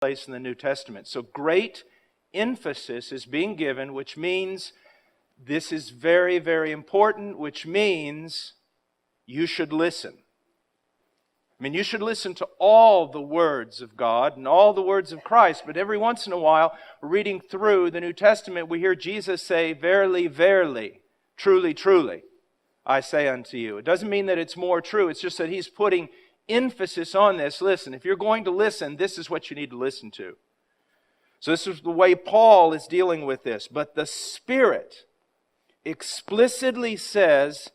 place in the New Testament. So great emphasis is being given, which means this is very, very important, which means you should listen. I mean, you should listen to all the words of God and all the words of Christ, but every once in a while, reading through the New Testament, we hear Jesus say, "Verily, verily, truly, truly, I say unto you." It doesn't mean that it's more true, it's just that He's putting emphasis on this. Listen, if you're going to listen, this is what you need to listen to. So this is the way Paul is dealing with this. But the Spirit explicitly says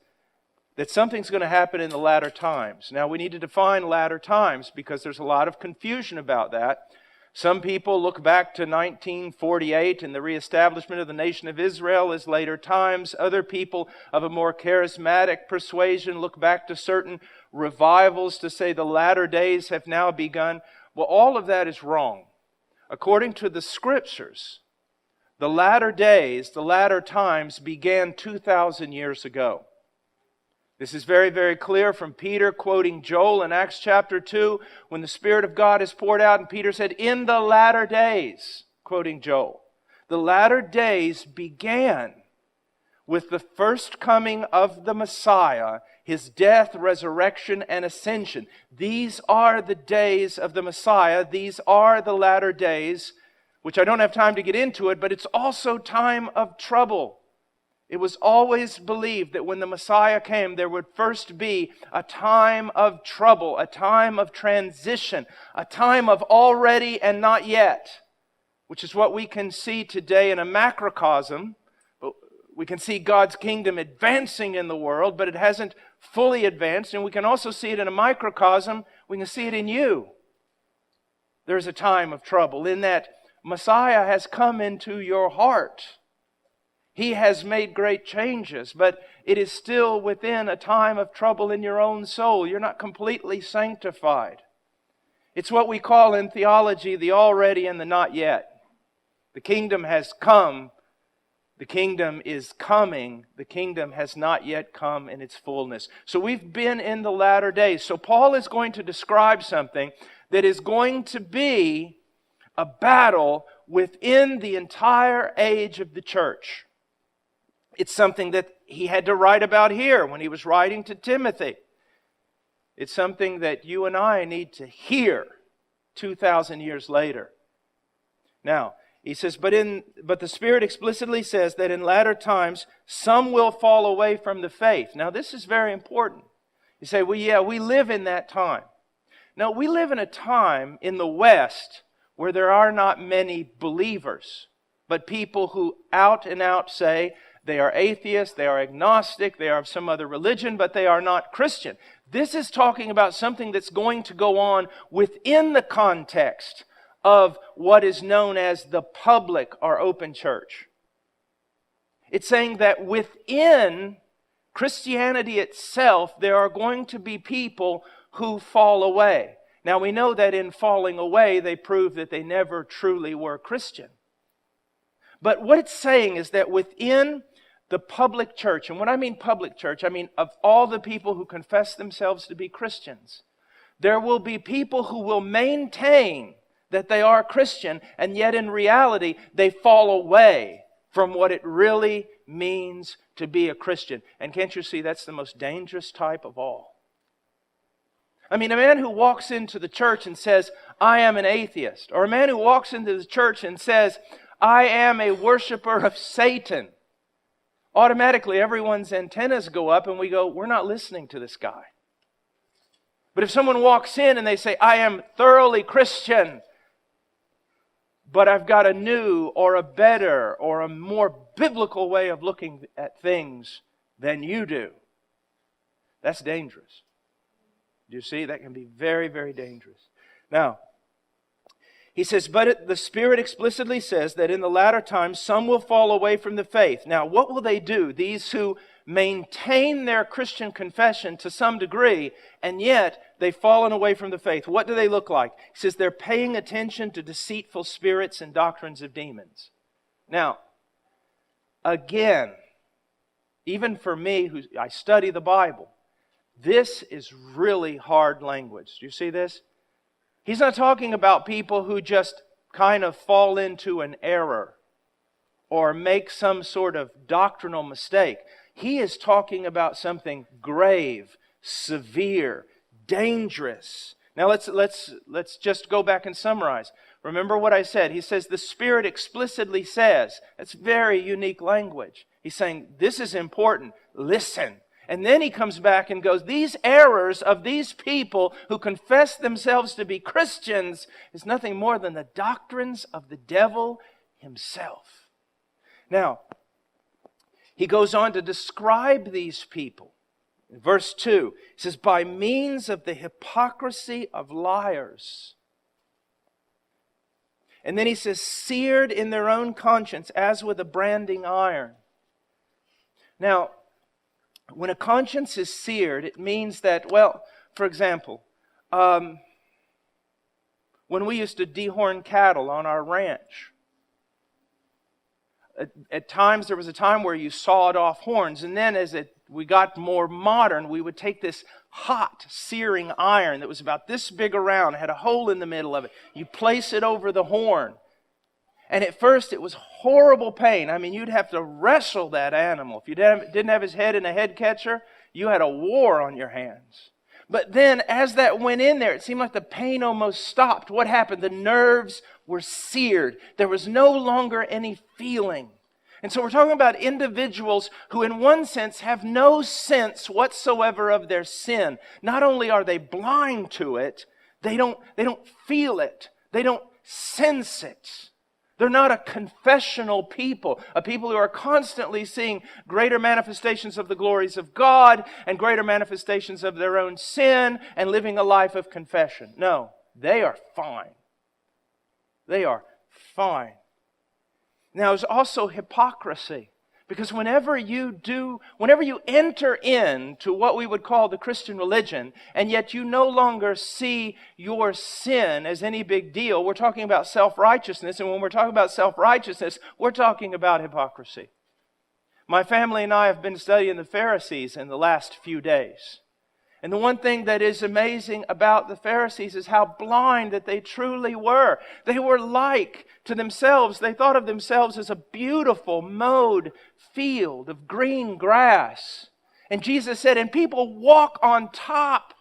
that something's going to happen in the latter times. Now, we need to define latter times because there's a lot of confusion about that. Some people look back to 1948 and the reestablishment of the nation of Israel as later times. Other people of a more charismatic persuasion look back to certain revivals to say the latter days have now begun. Well, all of that is wrong. According to the Scriptures, the latter days, the latter times began 2,000 years ago. This is very, very clear from Peter quoting Joel in Acts chapter 2 when the Spirit of God is poured out, and Peter said, "In the latter days," quoting Joel. The latter days began with the first coming of the Messiah, His death, resurrection, and ascension. These are the days of the Messiah. These are the latter days, which I don't have time to get into it, but it's also time of trouble. It was always believed that when the Messiah came, there would first be a time of trouble, a time of transition, a time of already and not yet, which is what we can see today in a macrocosm. We can see God's kingdom advancing in the world, but it hasn't fully advanced. And we can also see it in a microcosm. We can see it in you. There's a time of trouble in that Messiah has come into your heart. He has made great changes, but it is still within a time of trouble in your own soul. You're not completely sanctified. It's what we call in theology the already and the not yet. The kingdom has come. The kingdom is coming. The kingdom has not yet come in its fullness. So we've been in the latter days. So Paul is going to describe something that is going to be a battle within the entire age of the church. It's something that he had to write about here when he was writing to Timothy. It's something that you and I need to hear 2,000 years later. Now, he says, but the Spirit explicitly says that in latter times, some will fall away from the faith. Now, this is very important. You say, well, yeah, we live in that time. No, we live in a time in the West where there are not many believers, but people who out and out say they are atheists, they are agnostic, they are of some other religion, but they are not Christian. This is talking about something that's going to go on within the context of what is known as the public or open church. It's saying that within Christianity itself, there are going to be people who fall away. Now we know that in falling away, they prove that they never truly were Christian. But what it's saying is that within the public church, and when I mean public church, I mean of all the people who confess themselves to be Christians, there will be people who will maintain that they are Christian, and yet in reality, they fall away from what it really means to be a Christian. And can't you see that's the most dangerous type of all? I mean, a man who walks into the church and says, I am an atheist, or a man who walks into the church and says, I am a worshiper of Satan, automatically everyone's antennas go up and we go, we're not listening to this guy. But if someone walks in and they say, I am thoroughly Christian, but I've got a new or a better or a more biblical way of looking at things than you do, that's dangerous. Do you see? That can be very, very dangerous. Now, he says, but the Spirit explicitly says that in the latter times some will fall away from the faith. Now, what will they do? These who maintain their Christian confession to some degree, and yet they've fallen away from the faith. What do they look like? He says they're paying attention to deceitful spirits and doctrines of demons. Now, again, even for me, who I study the Bible, this is really hard language. Do you see this? He's not talking about people who just kind of fall into an error or make some sort of doctrinal mistake. He is talking about something grave, severe, dangerous. Now let's just go back and summarize. Remember what I said. He says the Spirit explicitly says. That's very unique language. He's saying this is important. Listen. And then he comes back and goes, these errors of these people who confess themselves to be Christians is nothing more than the doctrines of the devil himself. Now, he goes on to describe these people. In verse 2, he says, by means of the hypocrisy of liars. And then he says, seared in their own conscience as with a branding iron. Now, when a conscience is seared, it means that, well, for example, when we used to dehorn cattle on our ranch, at times there was a time where you sawed off horns, and then as we got more modern, we would take this hot, searing iron that was about this big around, had a hole in the middle of it. You place it over the horn. And at first it was horrible pain. I mean, you'd have to wrestle that animal. If you didn't have his head in a head catcher, you had a war on your hands. But then as that went in there, it seemed like the pain almost stopped. What happened? The nerves were seared. There was no longer any feeling. And so we're talking about individuals who in one sense have no sense whatsoever of their sin. Not only are they blind to it, they don't feel it. They don't sense it. They're not a confessional people, a people who are constantly seeing greater manifestations of the glories of God and greater manifestations of their own sin and living a life of confession. No, they are fine. They are fine. Now, there's also hypocrisy. Because whenever you enter into what we would call the Christian religion, and yet you no longer see your sin as any big deal, we're talking about self-righteousness. And when we're talking about self-righteousness, we're talking about hypocrisy. My family and I have been studying the Pharisees in the last few days. And the one thing that is amazing about the Pharisees is how blind that they truly were. They were like to themselves. They thought of themselves as a beautiful mowed field of green grass. And Jesus said, and people walk on top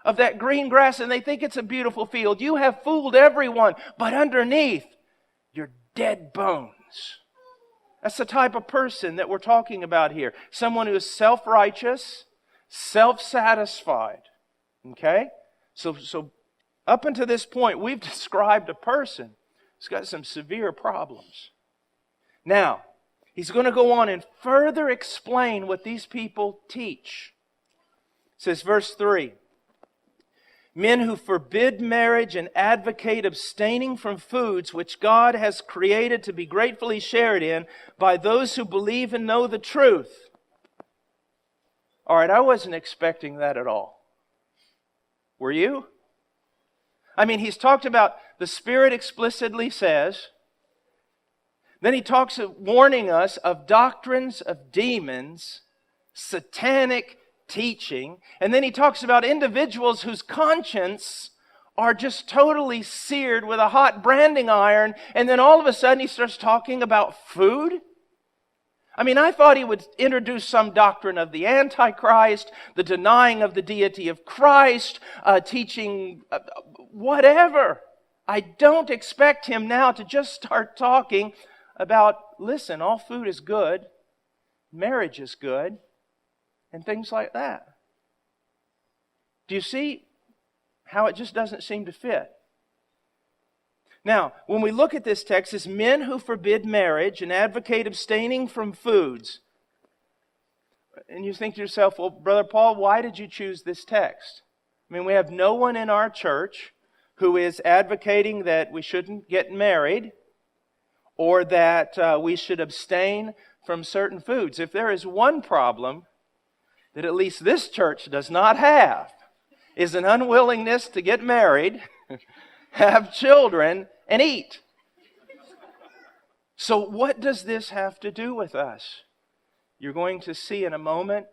of that green grass and they think it's a beautiful field. You have fooled everyone, but underneath, you're dead bones. That's the type of person that we're talking about here. Someone who is self-righteous, self-satisfied. Okay? So up until this point, we've described a person who's got some severe problems. Now, he's going to go on and further explain what these people teach. It says, verse 3, men who forbid marriage and advocate abstaining from foods which God has created to be gratefully shared in by those who believe and know the truth. All right, I wasn't expecting that at all. Were you? I mean, he's talked about the Spirit explicitly says. Then he talks of warning us of doctrines of demons, satanic teaching. And then he talks about individuals whose conscience are just totally seared with a hot branding iron. And then all of a sudden he starts talking about food. I mean, I thought he would introduce some doctrine of the Antichrist, the denying of the deity of Christ, teaching whatever. I don't expect him now to just start talking about, listen, all food is good, marriage is good, and things like that. Do you see how it just doesn't seem to fit? Now, when we look at this text, it's men who forbid marriage and advocate abstaining from foods. And you think to yourself, well, Brother Paul, why did you choose this text? I mean, we have no one in our church who is advocating that we shouldn't get married or that we should abstain from certain foods. If there is one problem that at least this church does not have, is an unwillingness to get married, have children, and eat. So what does this have to do with us? You're going to see in a moment,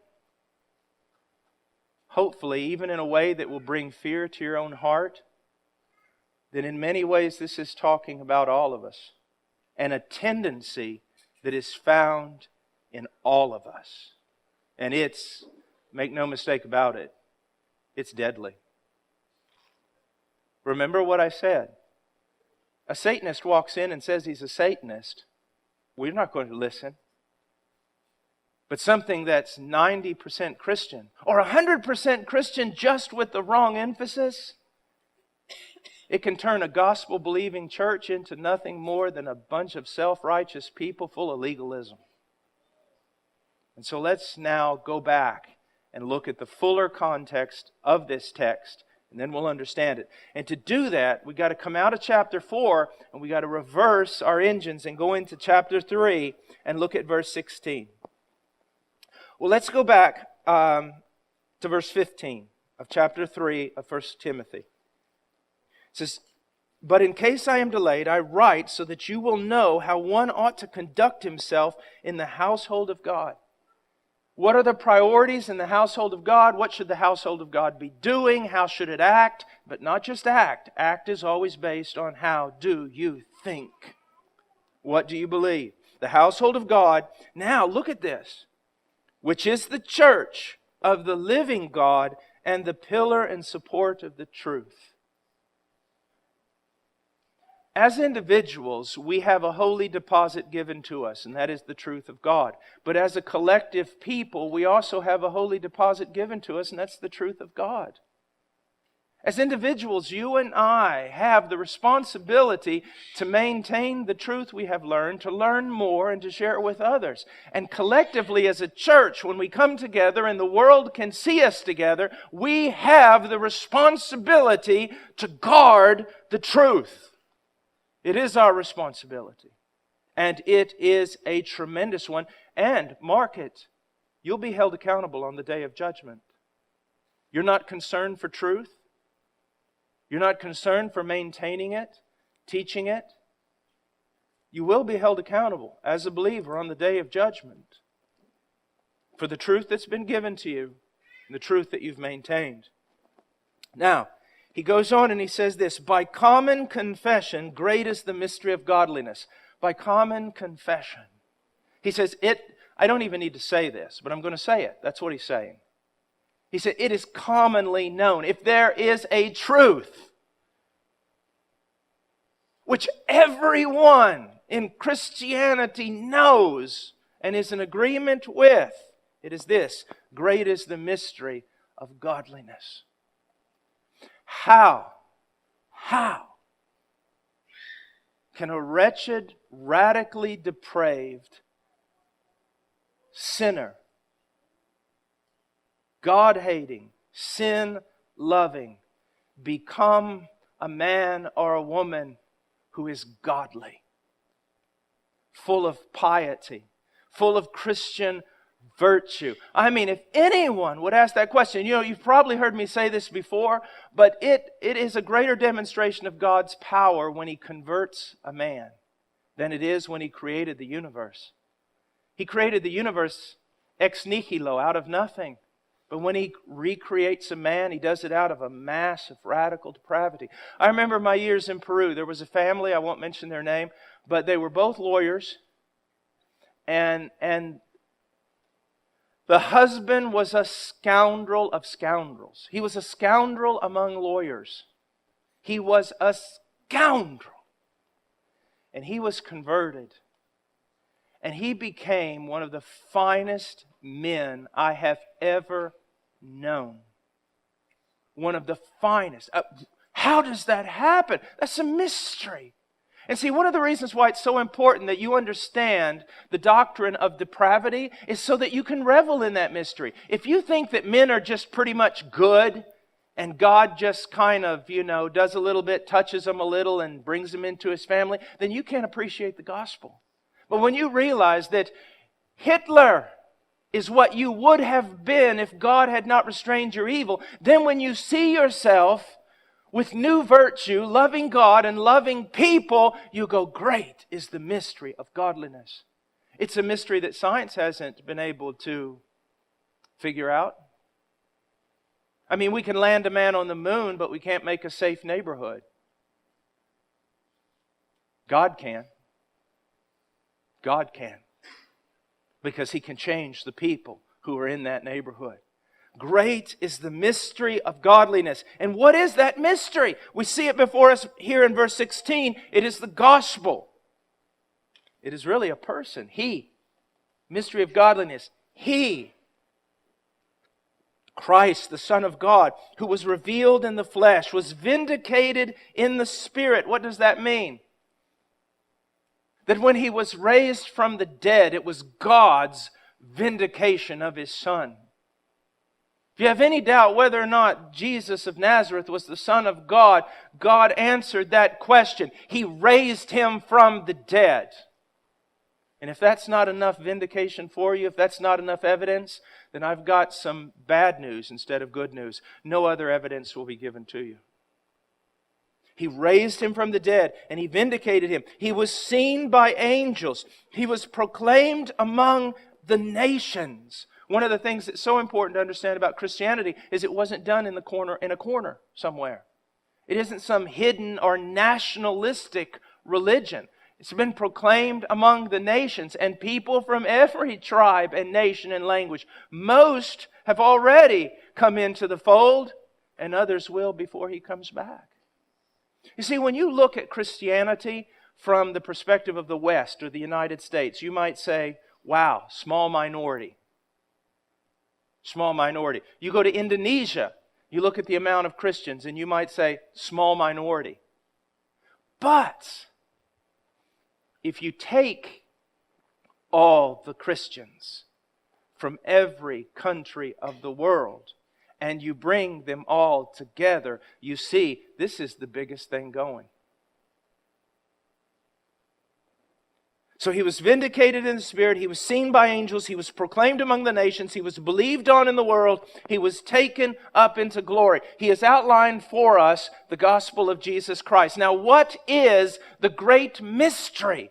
hopefully even in a way that will bring fear to your own heart, then in many ways this is talking about all of us and a tendency that is found in all of us. And it's, make no mistake about it, it's deadly. Remember what I said. A Satanist walks in and says he's a Satanist. We're not going to listen. But something that's 90% Christian or 100% Christian just with the wrong emphasis, it can turn a gospel-believing church into nothing more than a bunch of self-righteous people full of legalism. And so let's now go back and look at the fuller context of this text, and then we'll understand it. And to do that, we've got to come out of chapter 4, and we've got to reverse our engines and go into chapter 3 and look at verse 16. Well, let's go back to verse 15 of chapter 3 of 1 Timothy. It says, "But in case I am delayed, I write so that you will know how one ought to conduct himself in the household of God." What are the priorities in the household of God? What should the household of God be doing? How should it act? But not just act. Act is always based on how do you think. What do you believe? The household of God. Now look at this. Which is the church of the living God and the pillar and support of the truth. As individuals, we have a holy deposit given to us, and that is the truth of God. But as a collective people, we also have a holy deposit given to us, and that's the truth of God. As individuals, you and I have the responsibility to maintain the truth we have learned, to learn more, and to share it with others. And collectively as a church, when we come together and the world can see us together, we have the responsibility to guard the truth. It is our responsibility. And it is a tremendous one. And mark it, you'll be held accountable on the day of judgment. You're not concerned for truth. You're not concerned for maintaining it, teaching it. You will be held accountable as a believer on the day of judgment for the truth that's been given to you and the truth that you've maintained. Now, he goes on and he says this, "By common confession, great is the mystery of godliness." By common confession. He says, I don't even need to say this, but I'm going to say it. That's what he's saying. He said, it is commonly known. If there is a truth which everyone in Christianity knows and is in agreement with, it is this: great is the mystery of godliness. How can a wretched, radically depraved sinner, God-hating, sin-loving, become a man or a woman who is godly, full of piety, full of Christian virtue? I mean, if anyone would ask that question, you've probably heard me say this before, but it is a greater demonstration of God's power when He converts a man than it is when He created the universe. He created the universe ex nihilo, out of nothing. But when He recreates a man, He does it out of a mass of radical depravity. I remember my years in Peru. There was a family, I won't mention their name, but they were both lawyers. And the husband was a scoundrel of scoundrels. He was a scoundrel among lawyers. He was a scoundrel. And he was converted. And he became one of the finest men I have ever known. One of the finest. How does that happen? That's a mystery. And see, one of the reasons why it's so important that you understand the doctrine of depravity is so that you can revel in that mystery. If you think that men are just pretty much good and God just kind of, does a little bit, touches them a little and brings them into His family, then you can't appreciate the gospel. But when you realize that Hitler is what you would have been if God had not restrained your evil, then when you see yourself with new virtue, loving God and loving people, you go, great is the mystery of godliness. It's a mystery that science hasn't been able to figure out. I mean, we can land a man on the moon, but we can't make a safe neighborhood. God can. God can. Because He can change the people who are in that neighborhood. Great is the mystery of godliness. And what is that mystery? We see it before us here in verse 16. It is the gospel. It is really a person. He. Mystery of godliness. He. Christ, the Son of God, who was revealed in the flesh, was vindicated in the Spirit. What does that mean? That when He was raised from the dead, it was God's vindication of His Son. If you have any doubt whether or not Jesus of Nazareth was the Son of God, God answered that question. He raised Him from the dead. And if that's not enough vindication for you, if that's not enough evidence, then I've got some bad news instead of good news. No other evidence will be given to you. He raised Him from the dead and He vindicated Him. He was seen by angels. He was proclaimed among the nations. One of the things that's so important to understand about Christianity is it wasn't done in a corner somewhere. It isn't some hidden or nationalistic religion. It's been proclaimed among the nations, and people from every tribe and nation and language. Most have already come into the fold, and others will before He comes back. You see, when you look at Christianity from the perspective of the West or the United States, you might say, wow, small minority. Small minority. You go to Indonesia, you look at the amount of Christians, and you might say, small minority. But if you take all the Christians from every country of the world and you bring them all together, you see this is the biggest thing going. So He was vindicated in the Spirit. He was seen by angels. He was proclaimed among the nations. He was believed on in the world. He was taken up into glory. He has outlined for us the gospel of Jesus Christ. Now, what is the great mystery?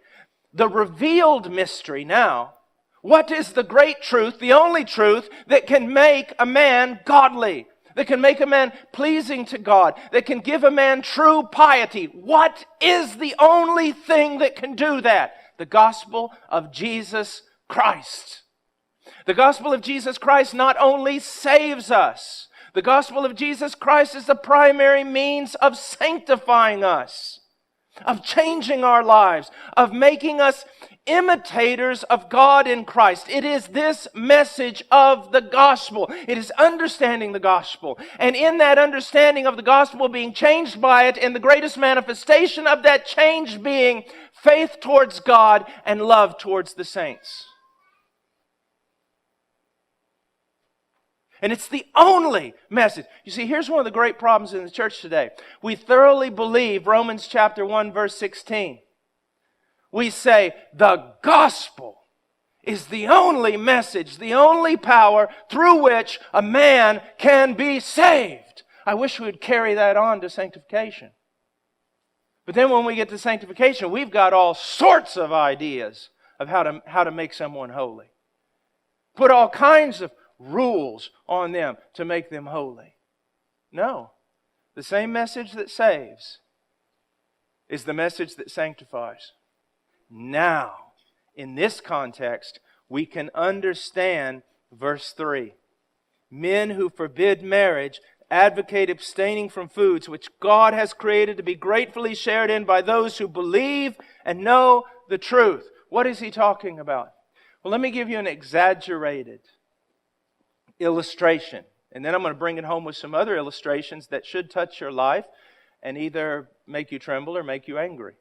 The revealed mystery now. What is the great truth, the only truth that can make a man godly? That can make a man pleasing to God? That can give a man true piety? What is the only thing that can do that? The gospel of Jesus Christ. The gospel of Jesus Christ not only saves us, the gospel of Jesus Christ is the primary means of sanctifying us, of changing our lives, of making us imitators of God in Christ. It is this message of the gospel. It is understanding the gospel. And in that understanding of the gospel, being changed by it, and the greatest manifestation of that change being faith towards God and love towards the saints. And it's the only message. You see, here's one of the great problems in the church today. We thoroughly believe Romans chapter 1, verse 16. We say the gospel is the only message, the only power through which a man can be saved. I wish we would carry that on to sanctification. But then when we get to sanctification, we've got all sorts of ideas of how to make someone holy. Put all kinds of rules on them to make them holy. No. The same message that saves is the message that sanctifies. Now, in this context, we can understand verse 3. Men who forbid marriage advocate abstaining from foods which God has created to be gratefully shared in by those who believe and know the truth. What is he talking about? Well, let me give you an exaggerated illustration. And then I'm going to bring it home with some other illustrations that should touch your life and either make you tremble or make you angry.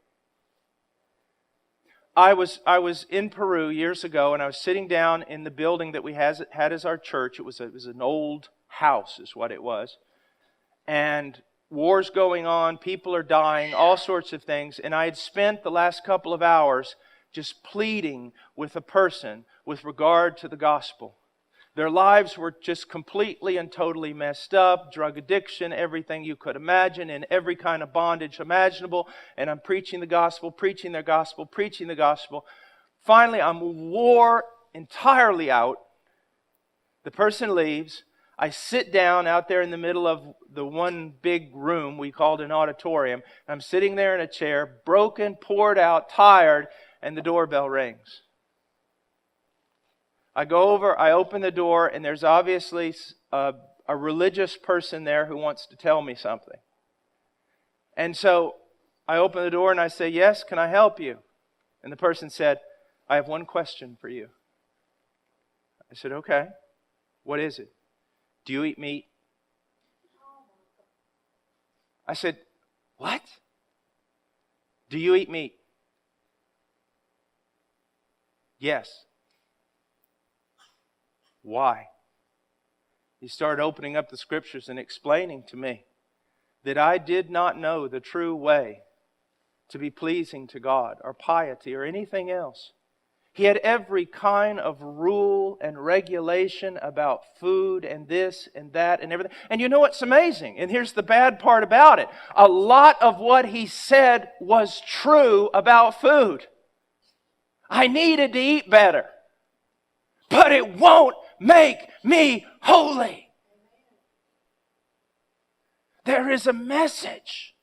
I was in Peru years ago, and I was sitting down in the building that we had as our church. It was an old house is what it was. And war's going on, people are dying, all sorts of things. And I had spent the last couple of hours just pleading with a person with regard to the gospel. Their lives were just completely and totally messed up. Drug addiction, everything you could imagine, in every kind of bondage imaginable. And I'm preaching the gospel, preaching their gospel, preaching the gospel. Finally, I'm wore entirely out. The person leaves. I sit down out there in the middle of the one big room we called an auditorium. I'm sitting there in a chair, broken, poured out, tired, and the doorbell rings. I go over, I open the door, and there's obviously a religious person there who wants to tell me something. And so I open the door and I say, "Yes, can I help you?" And the person said, "I have one question for you." I said, "Okay, what is it? Do you eat meat?" I said, "What? Do you eat meat?" "Yes." "Why?" He started opening up the Scriptures and explaining to me that I did not know the true way to be pleasing to God or piety or anything else. He had every kind of rule and regulation about food and this and that and everything. And you know what's amazing? And here's the bad part about it. A lot of what he said was true about food. I needed to eat better. But it won't make me holy. There is a message,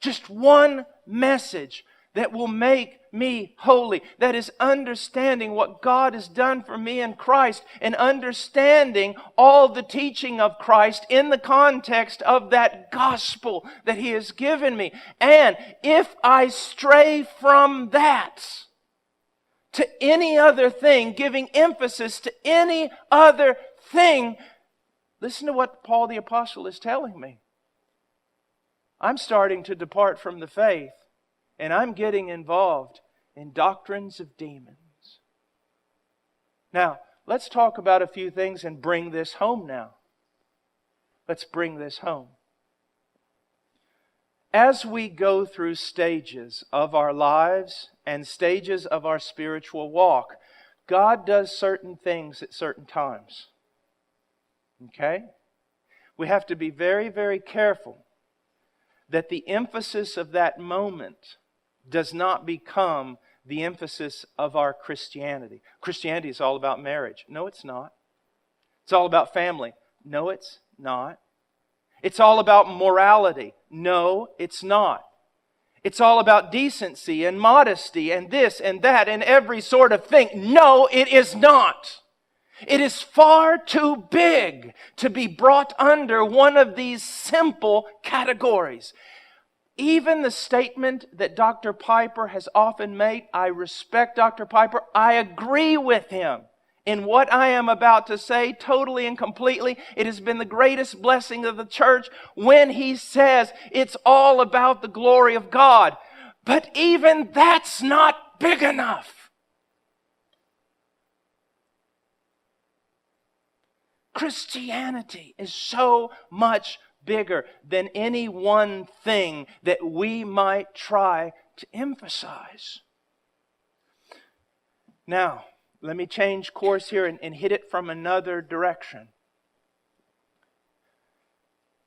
just one message that will make me holy. That is understanding what God has done for me in Christ and understanding all the teaching of Christ in the context of that gospel that He has given me. And if I stray from that to any other thing, giving emphasis to any other thing, listen to what Paul the Apostle is telling me. I'm starting to depart from the faith, and I'm getting involved in doctrines of demons. Now, let's talk about a few things and bring this home now. Let's bring this home. As we go through stages of our lives and stages of our spiritual walk, God does certain things at certain times. Okay? We have to be very, very careful that the emphasis of that moment does not become the emphasis of our Christianity. Christianity is all about marriage. No, it's not. It's all about family. No, it's not. It's all about morality. No, it's not. It's all about decency and modesty and this and that and every sort of thing. No, it is not. It is far too big to be brought under one of these simple categories. Even the statement that Dr. Piper has often made, I respect Dr. Piper, I agree with him in what I am about to say totally and completely. It has been the greatest blessing of the church when he says it's all about the glory of God. But even that's not big enough. Christianity is so much bigger than any one thing that we might try to emphasize. Now, let me change course here and hit it from another direction.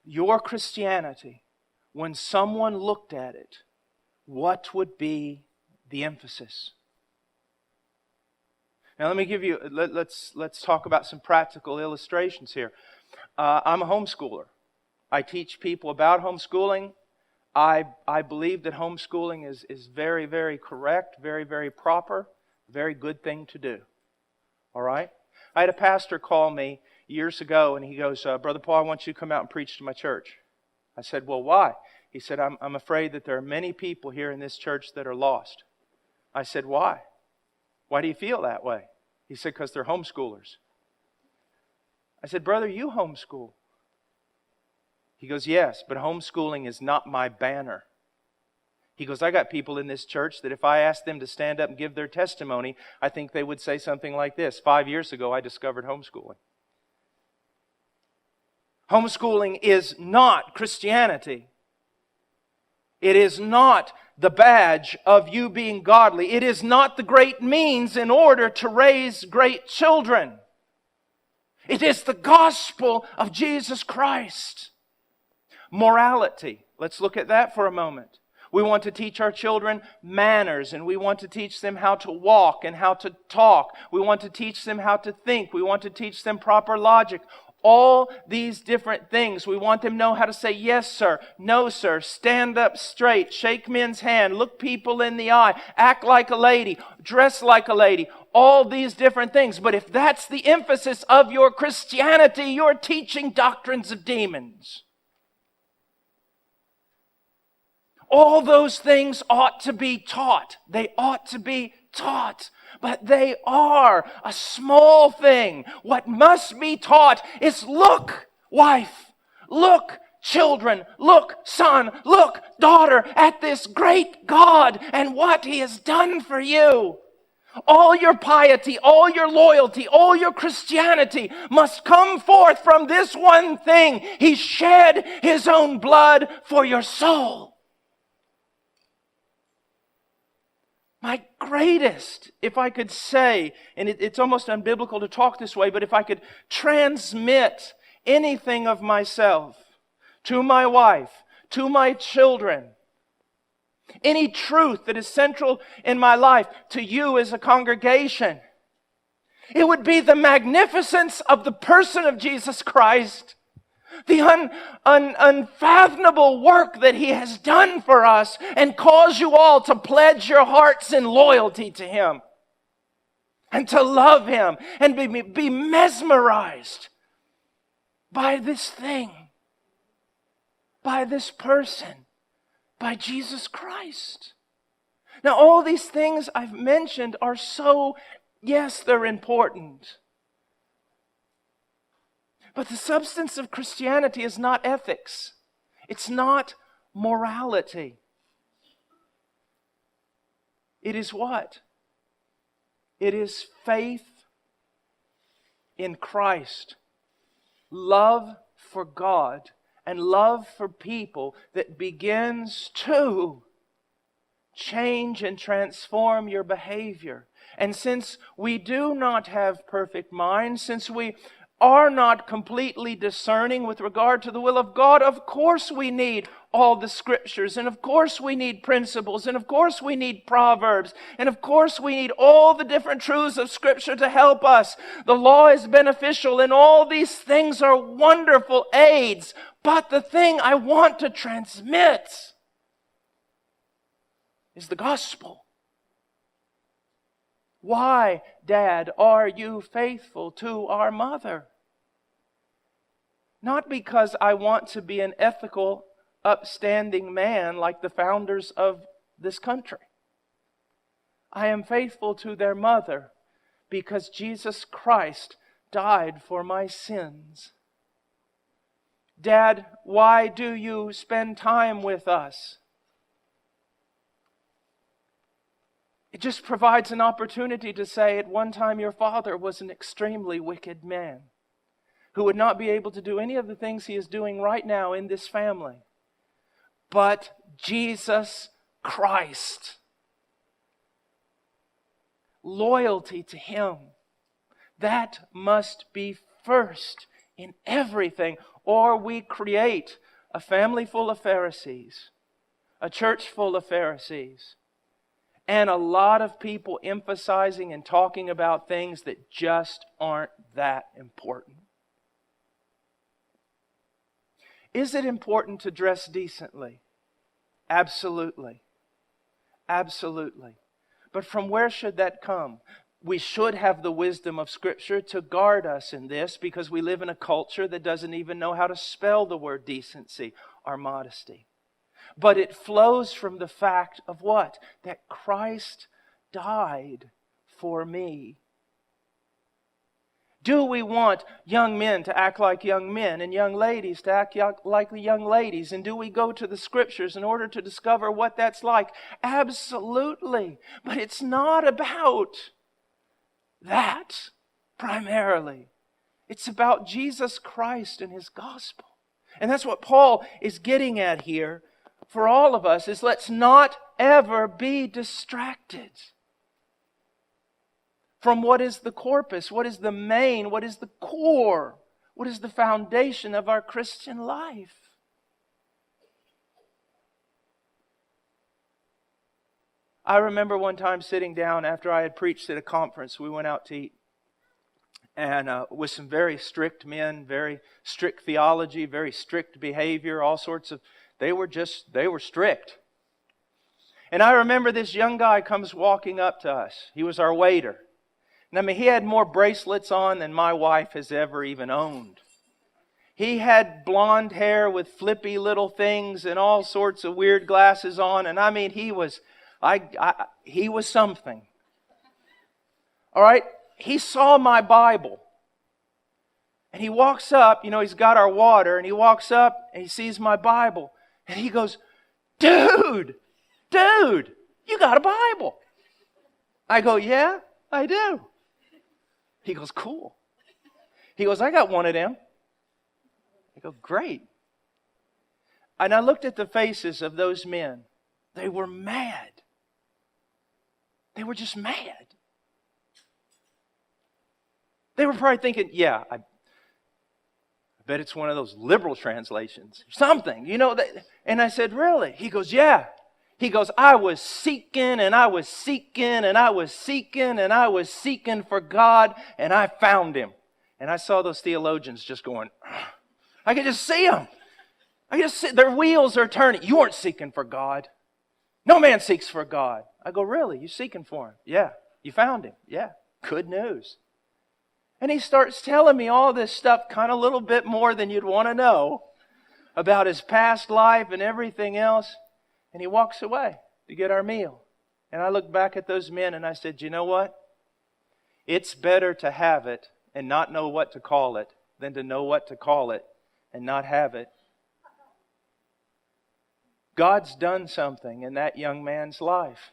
Your Christianity, when someone looked at it, what would be the emphasis? Now let me give you, let's talk about some practical illustrations here. I'm a homeschooler. I teach people about homeschooling. I believe that homeschooling is very, very correct, very, very proper, very good thing to do. All right? I had a pastor call me years ago and he goes, Brother Paul, I want you to come out and preach to my church. I said, well, why? He said, I'm afraid that there are many people here in this church that are lost. I said, why? Why do you feel that way? He said, because they're homeschoolers. I said, brother, you homeschool. He goes, yes, but homeschooling is not my banner. He goes, I got people in this church that if I asked them to stand up and give their testimony, I think they would say something like this. 5 years ago, I discovered homeschooling. Homeschooling is not Christianity. It is not the badge of you being godly. It is not the great means in order to raise great children. It is the gospel of Jesus Christ. Morality. Let's look at that for a moment. We want to teach our children manners, and we want to teach them how to walk and how to talk. We want to teach them how to think. We want to teach them proper logic. All these different things. We want them to know how to say yes, sir, no, sir, stand up straight, shake men's hand, look people in the eye, act like a lady, dress like a lady. All these different things. But if that's the emphasis of your Christianity, you're teaching doctrines of demons. All those things ought to be taught. They ought to be taught. But they are a small thing. What must be taught is look, wife, look, children, look, son, look, daughter, at this great God and what He has done for you. All your piety, all your loyalty, all your Christianity must come forth from this one thing. He shed His own blood for your soul. My greatest, if I could say, and it's almost unbiblical to talk this way, but if I could transmit anything of myself to my wife, to my children, any truth that is central in my life to you as a congregation, it would be the magnificence of the person of Jesus Christ. The unfathomable work that He has done for us, and cause you all to pledge your hearts in loyalty to Him and to love Him and be mesmerized by this thing, by this person, by Jesus Christ. Now, all these things I've mentioned are so, yes, they're important. But the substance of Christianity is not ethics. It's not morality. It is what? It is faith in Christ, love for God, and love for people that begins to change and transform your behavior. And since we do not have perfect minds, since we are not completely discerning with regard to the will of God, of course we need all the Scriptures, and of course we need principles, and of course we need Proverbs, and of course we need all the different truths of Scripture to help us. The law is beneficial, and all these things are wonderful aids. But the thing I want to transmit is the gospel. Why, Dad, are you faithful to our mother? Not because I want to be an ethical, upstanding man like the founders of this country. I am faithful to their mother because Jesus Christ died for my sins. Dad, why do you spend time with us? It just provides an opportunity to say, at one time your father was an extremely wicked man who would not be able to do any of the things he is doing right now in this family. But Jesus Christ, loyalty to Him, that must be first in everything, or we create a family full of Pharisees, a church full of Pharisees, and a lot of people emphasizing and talking about things that just aren't that important. Is it important to dress decently? Absolutely. Absolutely. But from where should that come? We should have the wisdom of Scripture to guard us in this, because we live in a culture that doesn't even know how to spell the word decency or modesty. But it flows from the fact of what? That Christ died for me. Do we want young men to act like young men and young ladies to act like the young ladies? And do we go to the Scriptures in order to discover what that's like? Absolutely. But it's not about that primarily. It's about Jesus Christ and His gospel. And that's what Paul is getting at here for all of us, is let's not ever be distracted from what is the corpus, what is the main, what is the core, what is the foundation of our Christian life. I remember one time sitting down after I had preached at a conference. We went out to eat. and with some very strict men, very strict theology, very strict behavior, all sorts of... They were strict. And I remember this young guy comes walking up to us. He was our waiter. And I mean, he had more bracelets on than my wife has ever even owned. He had blonde hair with flippy little things and all sorts of weird glasses on. And I mean, he was something. All right? He saw my Bible. And he walks up, he's got our water, and he walks up and he sees my Bible. And he goes, Dude, you got a Bible. I go, yeah, I do. He goes, cool. He goes, I got one of them. I go, great. And I looked at the faces of those men. They were mad. They were just mad. They were probably thinking, yeah, I bet it's one of those liberal translations. Something, And I said, really? He goes, yeah. He goes, I was seeking and I was seeking and I was seeking and I was seeking for God, and I found Him. And I saw those theologians just going, I could just see them. I could just see their wheels are turning. You weren't seeking for God. No man seeks for God. I go, really? You seeking for Him? Yeah. You found Him? Yeah. Good news. And he starts telling me all this stuff, kind of a little bit more than you'd want to know, about his past life and everything else. And he walks away to get our meal. And I looked back at those men and I said, you know what? It's better to have it and not know what to call it than to know what to call it and not have it. God's done something in that young man's life.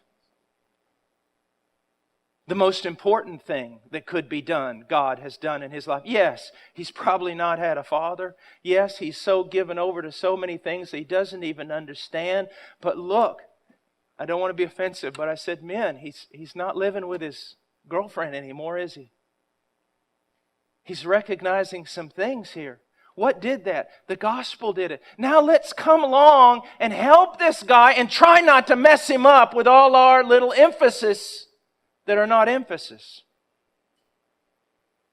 The most important thing that could be done, God has done in his life. Yes, he's probably not had a father. Yes, he's so given over to so many things that he doesn't even understand. But look, I don't want to be offensive, but I said, men, he's not living with his girlfriend anymore, is he? He's recognizing some things here. What did that? The gospel did it. Now let's come along and help this guy and try not to mess him up with all our little emphasis that are not emphasis.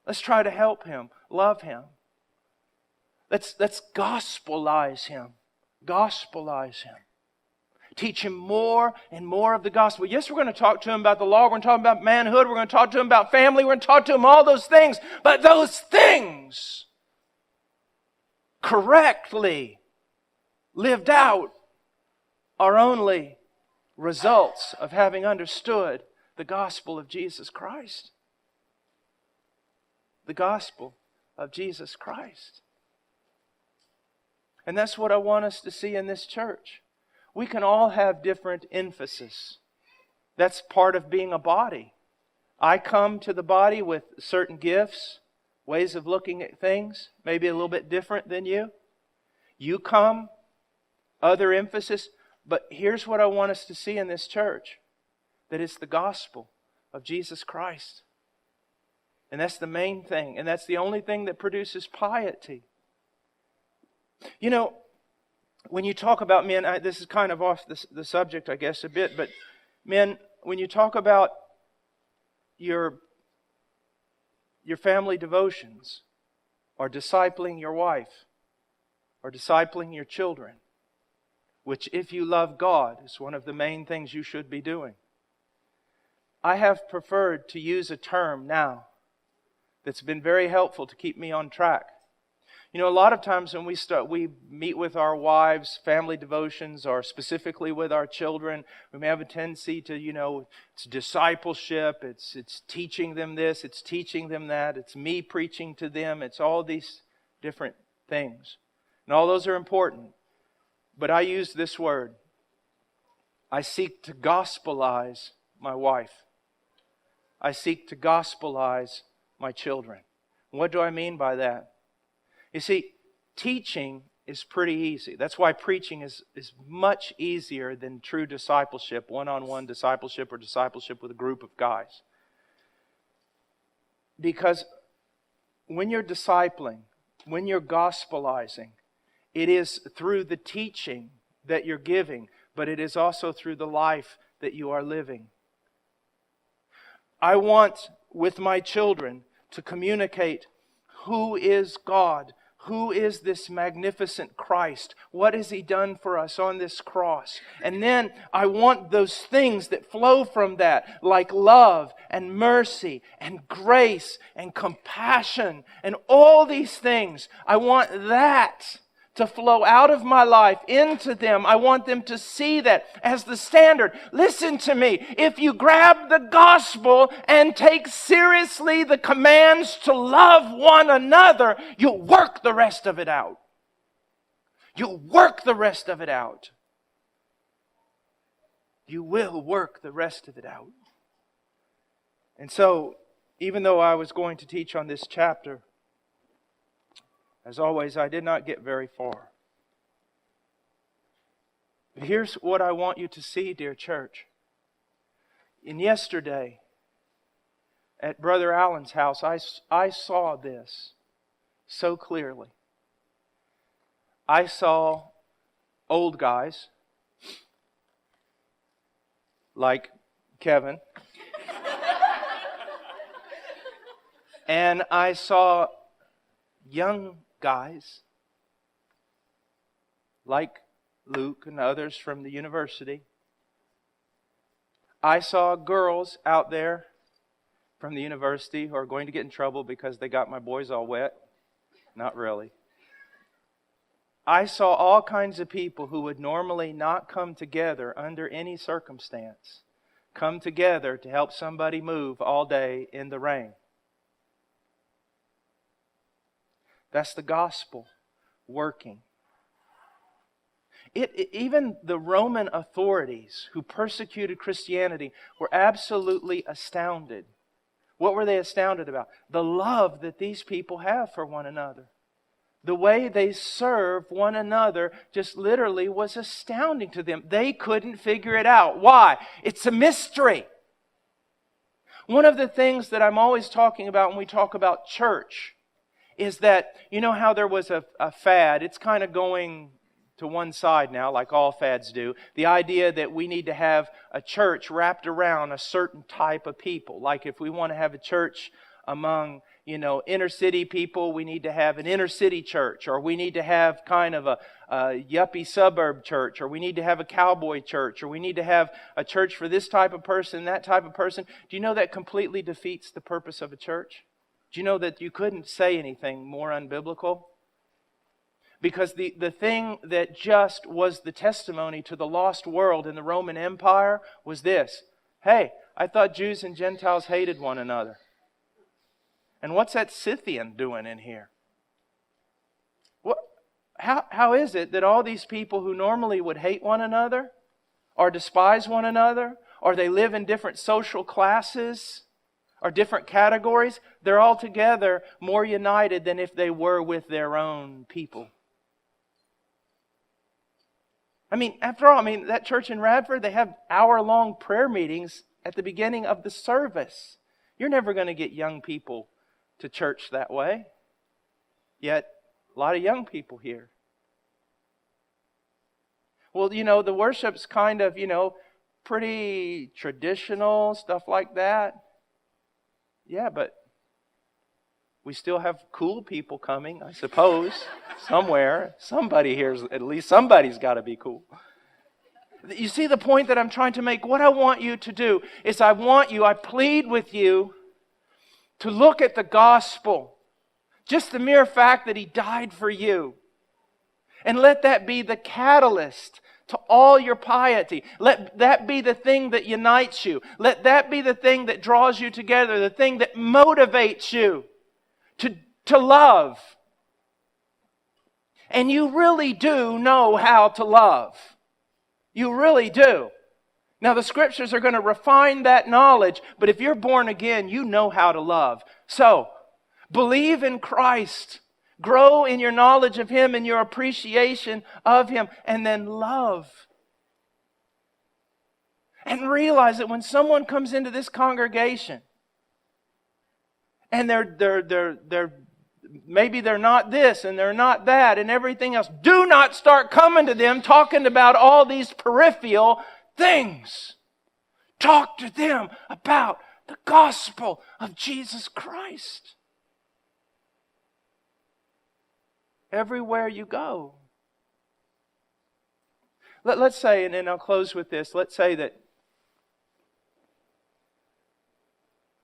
Let's try to help him, love him. Let's gospelize him. Gospelize him. Teach him more and more of the gospel. Yes, we're going to talk to him about the law. We're going to talk about manhood. We're going to talk to him about family. We're going to talk to him all those things. But those things, correctly lived out, are only results of having understood the gospel of Jesus Christ. The gospel of Jesus Christ. And that's what I want us to see in this church. We can all have different emphasis. That's part of being a body. I come to the body with certain gifts, ways of looking at things, maybe a little bit different than you. You come, other emphasis. But here's what I want us to see in this church. That it's the gospel of Jesus Christ. And that's the main thing. And that's the only thing that produces piety. When you talk about men, this is kind of off the subject, I guess, a bit. But men, when you talk about your family devotions, or discipling your wife, or discipling your children, which if you love God is one of the main things you should be doing. I have preferred to use a term now that's been very helpful to keep me on track. A lot of times when we meet with our wives, family devotions, or specifically with our children, we may have a tendency to, it's discipleship, it's teaching them this, it's teaching them that, it's me preaching to them, it's all these different things. And all those are important. But I use this word. I seek to gospelize my wife. I seek to gospelize my children. What do I mean by that? You see, teaching is pretty easy. That's why preaching is much easier than true discipleship, one-on-one discipleship or discipleship with a group of guys. Because when you're discipling, when you're gospelizing, it is through the teaching that you're giving, but it is also through the life that you are living. I want, with my children, to communicate who is God. Who is this magnificent Christ? What has He done for us on this cross? And then I want those things that flow from that, like love and mercy and grace and compassion and all these things. I want that to flow out of my life into them. I want them to see that as the standard. Listen to me. If you grab the gospel and take seriously the commands to love one another, you'll work the rest of it out. You'll work the rest of it out. You will work the rest of it out. And so, even though I was going to teach on this chapter, as always, I did not get very far. But here's what I want you to see, dear church. And yesterday, at Brother Allen's house, I saw this so clearly. I saw old guys like Kevin. And I saw young guys like Luke and others from the university. I saw girls out there from the university who are going to get in trouble because they got my boys all wet. Not really. I saw all kinds of people who would normally not come together under any circumstance, come together to help somebody move all day in the rain. That's the gospel working. Even the Roman authorities who persecuted Christianity were absolutely astounded. What were they astounded about? The love that these people have for one another. The way they serve one another just literally was astounding to them. They couldn't figure it out. Why? It's a mystery. One of the things that I'm always talking about when we talk about church is that, you know how there was a fad? It's kind of going to one side now, like all fads do. The idea that we need to have a church wrapped around a certain type of people. Like if we want to have a church among, inner city people, we need to have an inner city church. Or we need to have kind of a yuppie suburb church. Or we need to have a cowboy church. Or we need to have a church for this type of person, that type of person. Do you know that completely defeats the purpose of a church? Do you know that you couldn't say anything more unbiblical? Because the thing that just was the testimony to the lost world in the Roman Empire was this. Hey, I thought Jews and Gentiles hated one another. And what's that Scythian doing in here? How is it that all these people who normally would hate one another, or despise one another, or they live in different social classes, or different categories, they're all together more united than if they were with their own people? After all, that church in Radford, they have hour-long prayer meetings at the beginning of the service. You're never going to get young people to church that way. Yet, a lot of young people here. Well, the worship's kind of, pretty traditional, stuff like that. Yeah, but we still have cool people coming, I suppose, somewhere. Somebody here's, at least somebody's got to be cool. You see the point that I'm trying to make? What I want you to do is I plead with you to look at the gospel. Just the mere fact that He died for you. And let that be the catalyst to all your piety. Let that be the thing that unites you. Let that be the thing that draws you together. The thing that motivates you to love. And you really do know how to love. You really do. Now the Scriptures are going to refine that knowledge, but if you're born again, you know how to love. So, believe in Christ. Grow in your knowledge of Him and your appreciation of Him, and then love. And realize that when someone comes into this congregation and they're maybe they're not this and they're not that and everything else, do not start coming to them talking about all these peripheral things. Talk to them about the gospel of Jesus Christ. everywhere you go. Let's say, and then I'll close with this, let's say that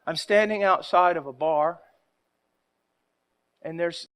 I'm standing outside of a bar, and there's